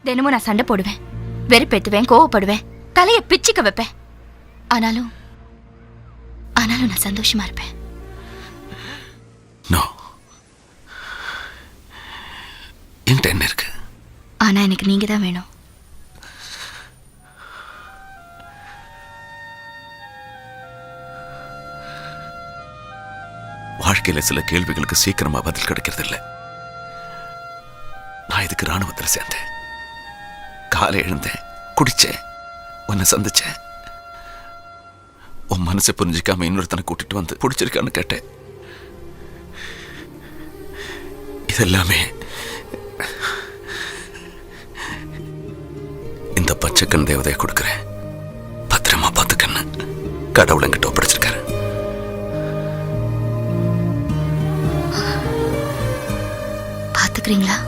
தினமும் நான் சண்டை போடுவேன், வெறுப்பேத்துவேன், கோவப்படுவேன், தலையை பிச்சுக்க வைப்பேன். ஆனாலும் நான் சந்தோஷமா இருப்பேன். என்ன இருக்கு? ஆனா எனக்கு நீங்க தான் வேணும். வாழ்க்கையில சில கேள்விகளுக்கு சீக்கிரமா பதில் கிடைக்கிறது இல்லை. நான் இதுக்கு ராணுவத்தில் சேர்ந்தேன், காலை எழுந்தேன், குடிச்சேன், உன்னை சந்திச்சேன். உன் மனசை புரிஞ்சிக்காம இன்னொருத்தனை கூட்டிட்டு வந்து பிடிச்சிருக்கான்னு கேட்டேன். இதெல்லாமே இந்த பச்சைக்கண் தேவதையை கொடுக்கிறேன், பத்திரமா பார்த்துக்கன்னு கடவுள் என்கிட்ட ஒப்படைச்சிருக்காரு. பாத்துக்கிறீங்களா?